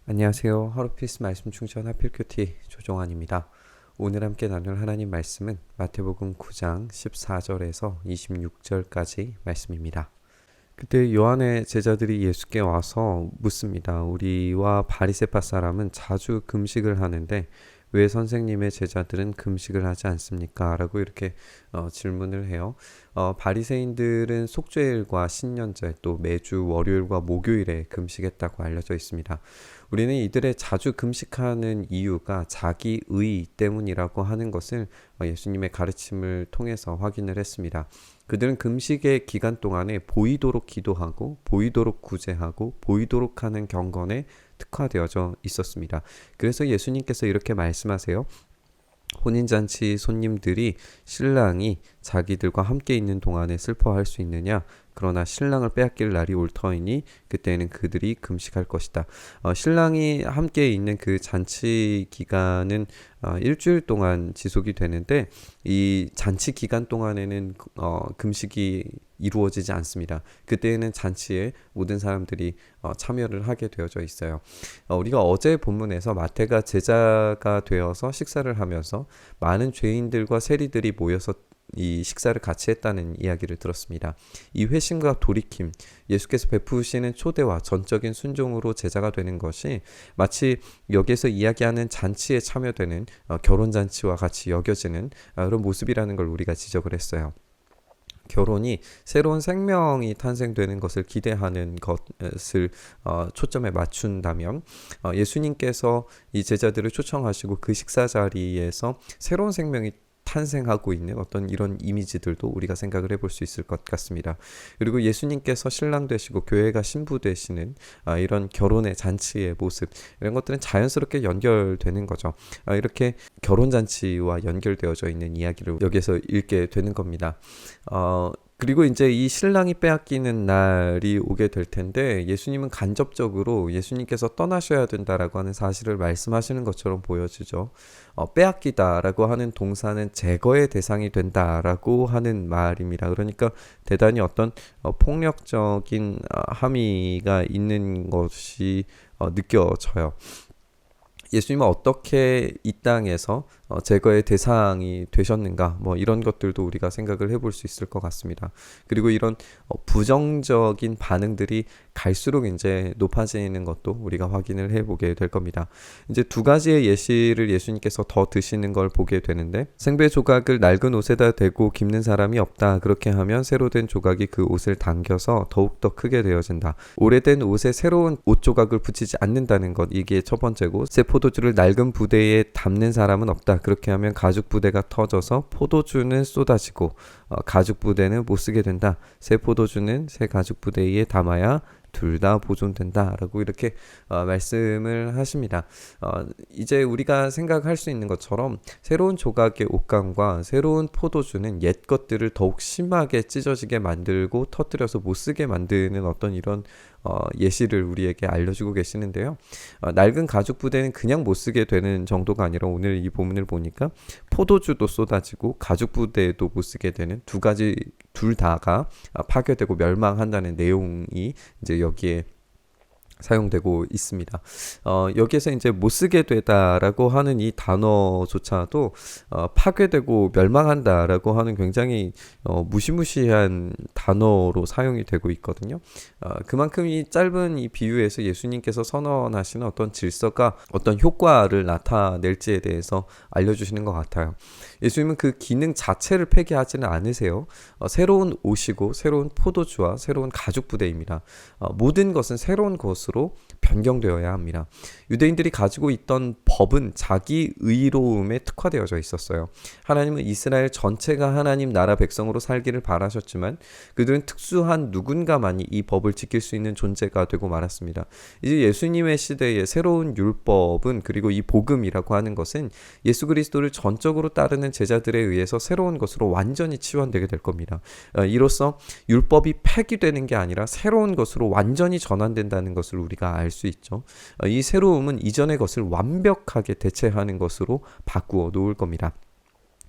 안녕하세요. 하루피스 말씀 충전 하필큐티 조종환입니다. 오늘 함께 나눌 하나님 말씀은 마태복음 9장 14절에서 26절까지 말씀입니다. 그때 요한의 제자들이 예수께 와서 묻습니다. 우리와 바리새파 사람은 자주 금식을 하는데 왜 선생님의 제자들은 금식을 하지 않습니까? 라고 이렇게 질문을 해요. 바리새인들은 속죄일과 신년제 또 매주 월요일과 목요일에 금식했다고 알려져 있습니다. 우리는 이들의 자주 금식하는 이유가 자기 의 때문이라고 하는 것을 예수님의 가르침을 통해서 확인을 했습니다. 그들은 금식의 기간 동안에 보이도록 기도하고 보이도록 구제하고 보이도록 하는 경건에 특화되어져 있었습니다. 그래서 예수님께서 이렇게 말씀하세요. 혼인잔치 손님들이 신랑이 자기들과 함께 있는 동안에 슬퍼할 수 있느냐? 그러나 신랑을 빼앗길 날이 올 터이니 그때는 그들이 금식할 것이다. 신랑이 함께 있는 그 잔치 기간은 일주일 동안 지속이 되는데 이 잔치 기간 동안에는 금식이 이루어지지 않습니다. 그때에는 잔치에 모든 사람들이 참여를 하게 되어져 있어요. 우리가 어제 본문에서 마태가 제자가 되어서 식사를 하면서 많은 죄인들과 세리들이 모여서 이 식사를 같이 했다는 이야기를 들었습니다. 이 회심과 돌이킴, 예수께서 베푸시는 초대와 전적인 순종으로 제자가 되는 것이 마치 여기에서 이야기하는 잔치에 참여되는 결혼잔치와 같이 여겨지는 그런 모습이라는 걸 우리가 지적을 했어요. 결혼이 새로운 생명이 탄생되는 것을 기대하는 것을 초점에 맞춘다면 예수님께서 이 제자들을 초청하시고 그 식사 자리에서 새로운 생명이 탄생하고 있는 어떤 이런 이미지들도 우리가 생각을 해볼 수 있을 것 같습니다. 그리고 예수님께서 신랑 되시고 교회가 신부 되시는 이런 결혼의 잔치의 모습, 이런 것들은 자연스럽게 연결되는 거죠. 이렇게 결혼잔치와 연결되어져 있는 이야기를 여기에서 읽게 되는 겁니다. 그리고 이제 이 신랑이 빼앗기는 날이 오게 될 텐데 예수님은 간접적으로 예수님께서 떠나셔야 된다라고 하는 사실을 말씀하시는 것처럼 보여지죠. 빼앗기다라고 하는 동사는 제거의 대상이 된다라고 하는 말입니다. 그러니까 대단히 어떤 폭력적인 함의가 있는 것이 느껴져요. 예수님은 어떻게 이 땅에서 제거의 대상이 되셨는가, 뭐 이런 것들도 우리가 생각을 해볼 수 있을 것 같습니다. 그리고 이런 부정적인 반응들이 갈수록 이제 높아지는 것도 우리가 확인을 해보게 될 겁니다. 이제 두 가지의 예시를 예수님께서 더 드시는 걸 보게 되는데, 생배 조각을 낡은 옷에다 대고 깁는 사람이 없다. 그렇게 하면 새로 된 조각이 그 옷을 당겨서 더욱더 크게 되어진다. 오래된 옷에 새로운 옷 조각을 붙이지 않는다는 것, 이게 첫 번째고, 새 포도주를 낡은 부대에 담는 사람은 없다. 그렇게 하면 가죽 부대가 터져서 포도주는 쏟아지고 가죽 부대는 못 쓰게 된다. 새 포도주는 새 가죽 부대에 담아야 둘 다 보존된다 라고 이렇게 말씀을 하십니다. 이제 우리가 생각할 수 있는 것처럼 새로운 조각의 옷감과 새로운 포도주는 옛 것들을 더욱 심하게 찢어지게 만들고 터뜨려서 못 쓰게 만드는 어떤 이런 예시를 우리에게 알려주고 계시는데요. 낡은 가죽 부대는 그냥 못 쓰게 되는 정도가 아니라 오늘 이 본문을 보니까 포도주도 쏟아지고 가죽 부대도 못 쓰게 되는 두 가지 둘 다가 파괴되고 멸망한다는 내용이 이제 여기에 사용되고 있습니다. 여기에서 이제 못 쓰게 되다라고 하는 이 단어조차도 파괴되고 멸망한다라고 하는 굉장히 무시무시한 단어로 사용이 되고 있거든요. 그만큼 이 짧은 이 비유에서 예수님께서 선언하시는 어떤 질서가 어떤 효과를 나타낼지에 대해서 알려주시는 것 같아요. 예수님은 그 기능 자체를 폐기하지는 않으세요. 새로운 옷이고 새로운 포도주와 새로운 가죽 부대입니다. 모든 것은 새로운 것으로 변경되어야 합니다. 유대인들이 가지고 있던 법은 자기 의로움에 특화되어져 있었어요. 하나님은 이스라엘 전체가 하나님 나라 백성으로 살기를 바라셨지만 그들은 특수한 누군가만이 이 법을 지킬 수 있는 존재가 되고 말았습니다. 이제 예수님의 시대의 새로운 율법은, 그리고 이 복음이라고 하는 것은 예수 그리스도를 전적으로 따르는 제자들에 의해서 새로운 것으로 완전히 치환되게 될 겁니다. 이로써 율법이 폐기되는 게 아니라 새로운 것으로 완전히 전환된다는 것을 우리가 알 수 있죠. 이 새로움은 이전의 것을 완벽하게 대체하는 것으로 바꾸어 놓을 겁니다.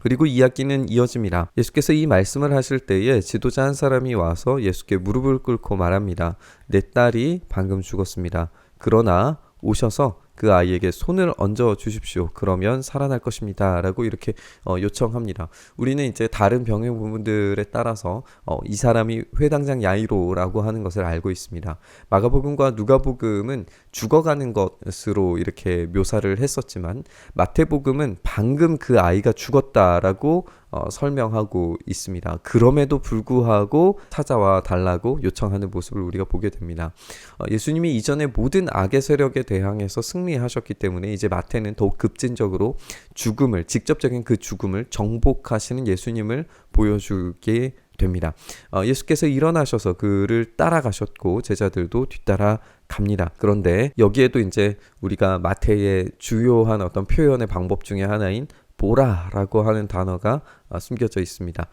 그리고 이야기는 이어집니다. 예수께서 이 말씀을 하실 때에 지도자 한 사람이 와서 예수께 무릎을 꿇고 말합니다. 내 딸이 방금 죽었습니다. 그러나 오셔서 그 아이에게 손을 얹어 주십시오. 그러면 살아날 것입니다. 라고 이렇게 요청합니다. 우리는 이제 다른 병행 부분들에 따라서 이 사람이 회당장 야이로라고 하는 것을 알고 있습니다. 마가복음과 누가복음은 죽어가는 것으로 이렇게 묘사를 했었지만 마태복음은 방금 그 아이가 죽었다라고 설명하고 있습니다. 그럼에도 불구하고 찾아와 달라고 요청하는 모습을 우리가 보게 됩니다. 예수님이 이전에 모든 악의 세력에 대항해서 승리하셨기 때문에 이제 마태는 더욱 급진적으로 죽음을, 직접적인 그 죽음을 정복하시는 예수님을 보여주게 됩니다. 예수께서 일어나셔서 그를 따라가셨고 제자들도 뒤따라 갑니다. 그런데 여기에도 이제 우리가 마태의 주요한 어떤 표현의 방법 중에 하나인 보라라고 하는 단어가 숨겨져 있습니다.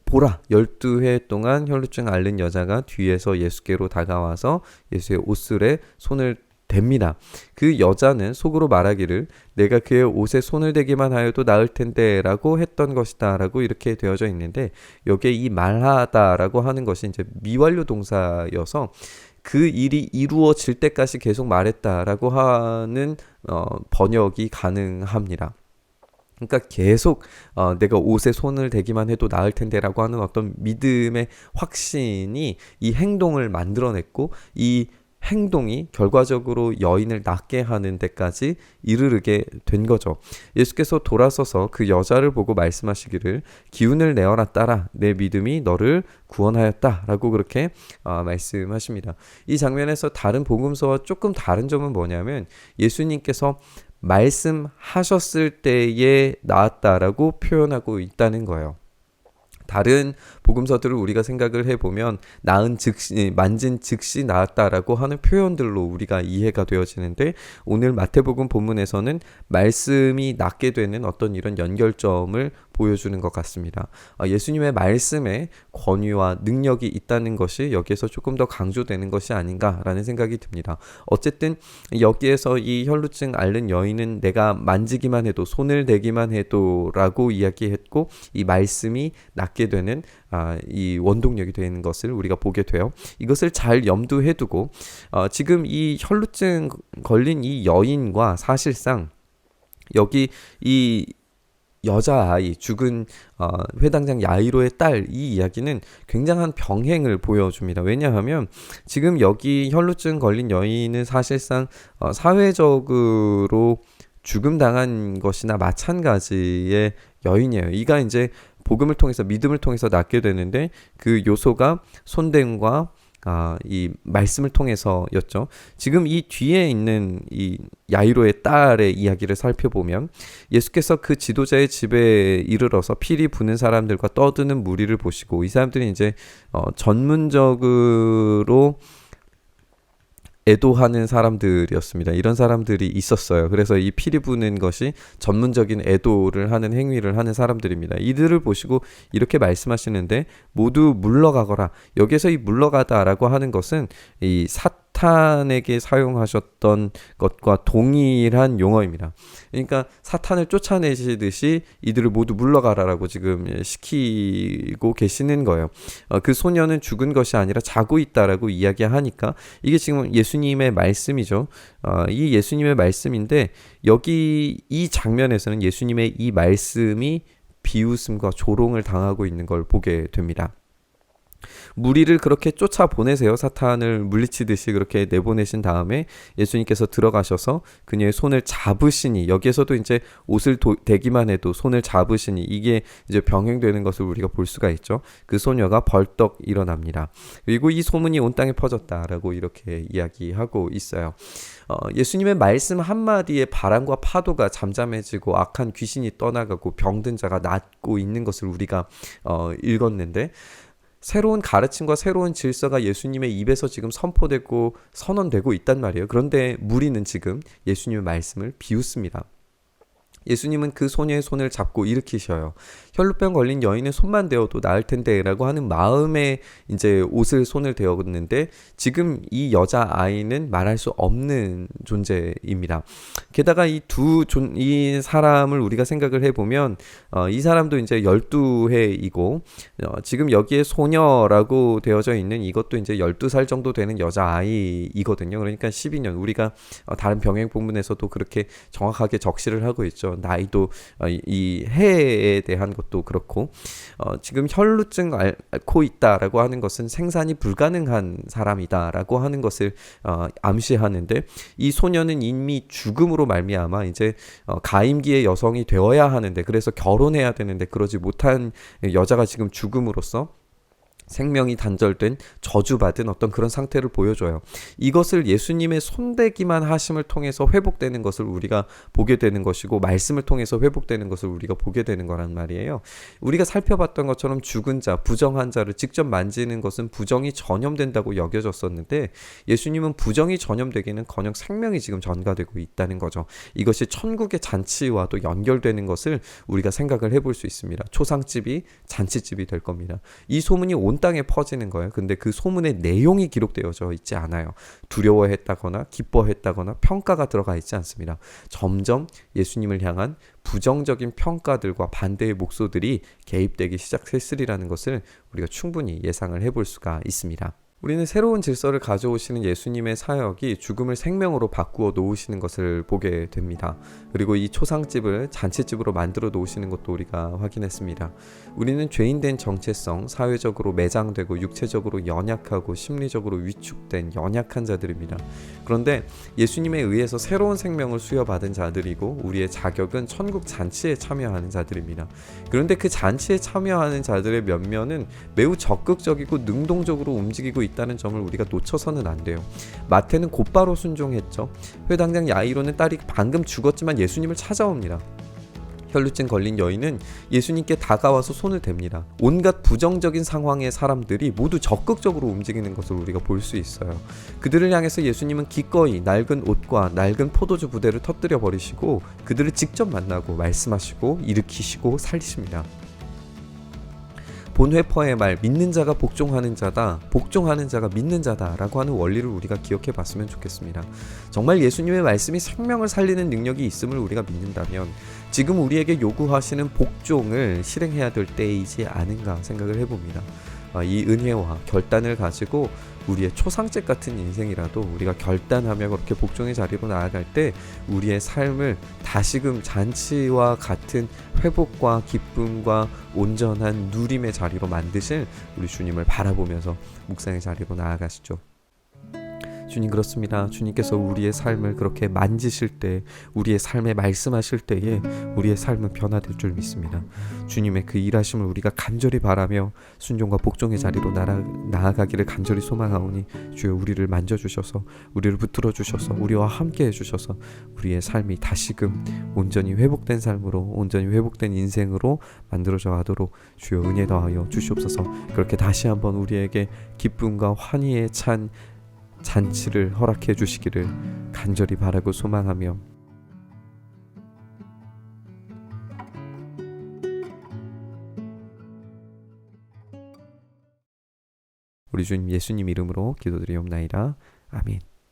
보라, 12해 동안 혈루증 앓는 여자가 뒤에서 예수께로 다가와서 예수의 옷슬에 손을 댑니다. 그 여자는 속으로 말하기를 내가 그의 옷에 손을 대기만 하여도 나을 텐데 라고 했던 것이다 라고 이렇게 되어져 있는데 여기에 이 말하다 라고 하는 것이 이제 미완료 동사여서 그 일이 이루어질 때까지 계속 말했다라고 하는 번역이 가능합니다. 그러니까 계속 내가 옷에 손을 대기만 해도 나을 텐데라고 하는 어떤 믿음의 확신이 이 행동을 만들어냈고 이 행동이 결과적으로 여인을 낫게 하는 데까지 이르게 된 거죠. 예수께서 돌아서서 그 여자를 보고 말씀하시기를 기운을 내어라 딸아 내 믿음이 너를 구원하였다 라고 그렇게 말씀하십니다. 이 장면에서 다른 복음서와 조금 다른 점은 뭐냐면 예수님께서 말씀하셨을 때에 나았다라고 표현하고 있다는 거예요. 다른 복음서들을 우리가 생각을 해보면 나은 즉시, 만진 즉시 나았다라고 하는 표현들로 우리가 이해가 되어지는데 오늘 마태복음 본문에서는 말씀이 낫게 되는 어떤 이런 연결점을 보여주는 것 같습니다. 예수님의 말씀에 권위와 능력이 있다는 것이 여기에서 조금 더 강조되는 것이 아닌가라는 생각이 듭니다. 어쨌든 여기에서 이 혈루증 앓는 여인은 내가 만지기만 해도 손을 대기만 해도 라고 이야기했고 이 말씀이 낫게 되는 이 원동력이 되는 것을 우리가 보게 돼요. 이것을 잘 염두해 두고 지금 이 혈루증 걸린 이 여인과 사실상 여기 이 여자아이 죽은 회당장 야이로의 딸 이 이야기는 굉장한 병행을 보여줍니다. 왜냐하면 지금 여기 혈루증 걸린 여인은 사실상 사회적으로 죽음당한 것이나 마찬가지의 여인이에요. 이가 이제 복음을 통해서 믿음을 통해서 낫게 되는데 그 요소가 손댐과 이 말씀을 통해서였죠. 지금 이 뒤에 있는 이 야이로의 딸의 이야기를 살펴보면 예수께서 그 지도자의 집에 이르러서 피리 부는 사람들과 떠드는 무리를 보시고 이 사람들이 이제 전문적으로 애도하는 사람들이었습니다. 이런 사람들이 있었어요. 그래서 이 피리 부는 것이 전문적인 애도를 하는 행위를 하는 사람들입니다. 이들을 보시고 이렇게 말씀하시는데 모두 물러가거라. 여기서 이 물러가다라고 하는 것은 이 사탄에게 사용하셨던 것과 동일한 용어입니다. 그러니까 사탄을 쫓아내시듯이 이들을 모두 물러가라라고 지금 시키고 계시는 거예요. 그 소녀는 죽은 것이 아니라 자고 있다라고 이야기하니까 이게 지금 예수님의 말씀이죠. 이 예수님의 말씀인데 여기 이 장면에서는 예수님의 이 말씀이 비웃음과 조롱을 당하고 있는 걸 보게 됩니다. 무리를 그렇게 쫓아보내세요. 사탄을 물리치듯이 그렇게 내보내신 다음에 예수님께서 들어가셔서 그녀의 손을 잡으시니 여기에서도 이제 옷을 대기만 해도 손을 잡으시니 이게 이제 병행되는 것을 우리가 볼 수가 있죠. 그 소녀가 벌떡 일어납니다. 그리고 이 소문이 온 땅에 퍼졌다라고 이렇게 이야기하고 있어요. 예수님의 말씀 한마디에 바람과 파도가 잠잠해지고 악한 귀신이 떠나가고 병든 자가 낫고 있는 것을 우리가 읽었는데 새로운 가르침과 새로운 질서가 예수님의 입에서 지금 선포되고 선언되고 있단 말이에요. 그런데 무리는 지금 예수님의 말씀을 비웃습니다. 예수님은 그 소녀의 손을 잡고 일으키셔요. 혈루병 걸린 여인의 손만 대어도 나을 텐데라고 하는 마음에 이제 옷을 손을 대었는데 지금 이 여자 아이는 말할 수 없는 존재입니다. 게다가 이 사람을 우리가 생각을 해보면 이 사람도 이제 12회이고 지금 여기에 소녀라고 되어져 있는 이것도 이제 12살 정도 되는 여자 아이이거든요. 그러니까 12년 우리가 다른 병행 본문에서도 그렇게 정확하게 적시를 하고 있죠. 나이도 이 해에 대한 것도 그렇고 지금 혈루증 앓고 있다라고 하는 것은 생산이 불가능한 사람이다라고 하는 것을 암시하는데 이 소녀는 이미 죽음으로 말미암아 이제 가임기의 여성이 되어야 하는데 그래서 결혼해야 되는데 그러지 못한 여자가 지금 죽음으로써 생명이 단절된 저주받은 어떤 그런 상태를 보여줘요. 이것을 예수님의 손대기만 하심을 통해서 회복되는 것을 우리가 보게 되는 것이고 말씀을 통해서 회복되는 것을 우리가 보게 되는 거란 말이에요. 우리가 살펴봤던 것처럼 죽은 자, 부정한 자를 직접 만지는 것은 부정이 전염된다고 여겨졌었는데 예수님은 부정이 전염되기는커녕 생명이 지금 전가되고 있다는 거죠. 이것이 천국의 잔치와도 연결되는 것을 우리가 생각을 해볼 수 있습니다. 초상집이 잔치집이 될 겁니다. 이 소문이 온 땅에 퍼지는 거예요. 근데 그 소문의 내용이 기록되어져 있지 않아요. 두려워했다거나 기뻐했다거나 평가가 들어가 있지 않습니다. 점점 예수님을 향한 부정적인 평가들과 반대의 목소들이 개입되기 시작했으리라는 것을 우리가 충분히 예상을 해볼 수가 있습니다. 우리는 새로운 질서를 가져오시는 예수님의 사역이 죽음을 생명으로 바꾸어 놓으시는 것을 보게 됩니다. 그리고 이 초상집을 잔치집으로 만들어 놓으시는 것도 우리가 확인했습니다. 우리는 죄인된 정체성, 사회적으로 매장되고 육체적으로 연약하고 심리적으로 위축된 연약한 자들입니다. 그런데 예수님에 의해서 새로운 생명을 수여받은 자들이고 우리의 자격은 천국 잔치에 참여하는 자들입니다. 그런데 그 잔치에 참여하는 자들의 면면은 매우 적극적이고 능동적으로 움직이고 있다는 점을 우리가 놓쳐서는 안 돼요. 마태는 곧바로 순종했죠. 회당장 야이로는 딸이 방금 죽었지만 예수님을 찾아옵니다. 혈루증 걸린 여인은 예수님께 다가와서 손을 댑니다. 온갖 부정적인 상황의 사람들이 모두 적극적으로 움직이는 것을 우리가 볼 수 있어요. 그들을 향해서 예수님은 기꺼이 낡은 옷과 낡은 포도주 부대를 터뜨려 버리시고 그들을 직접 만나고 말씀하시고 일으키시고 살리십니다. 본회퍼의 말 믿는 자가 복종하는 자다, 복종하는 자가 믿는 자다 라고 하는 원리를 우리가 기억해 봤으면 좋겠습니다. 정말 예수님의 말씀이 생명을 살리는 능력이 있음을 우리가 믿는다면 지금 우리에게 요구하시는 복종을 실행해야 될 때이지 않은가 생각을 해봅니다. 이 은혜와 결단을 가지고 우리의 초상집 같은 인생이라도 우리가 결단하며 그렇게 복종의 자리로 나아갈 때 우리의 삶을 다시금 잔치와 같은 회복과 기쁨과 온전한 누림의 자리로 만드실 우리 주님을 바라보면서 묵상의 자리로 나아가시죠. 주님 그렇습니다. 주님께서 우리의 삶을 그렇게 만지실 때 우리의 삶에 말씀하실 때에 우리의 삶은 변화될 줄 믿습니다. 주님의 그 일하심을 우리가 간절히 바라며 순종과 복종의 자리로 나아가기를 간절히 소망하오니 주여 우리를 만져주셔서 우리를 붙들어 주셔서 우리와 함께 해주셔서 우리의 삶이 다시금 온전히 회복된 삶으로 온전히 회복된 인생으로 만들어져 가도록 주여 은혜 더하여 주시옵소서. 그렇게 다시 한번 우리에게 기쁨과 환희에 찬 잔치를 허락해 주시기를 간절히 바라고 소망하며 우리 주님 예수님 이름으로 기도드리옵나이다. 아멘.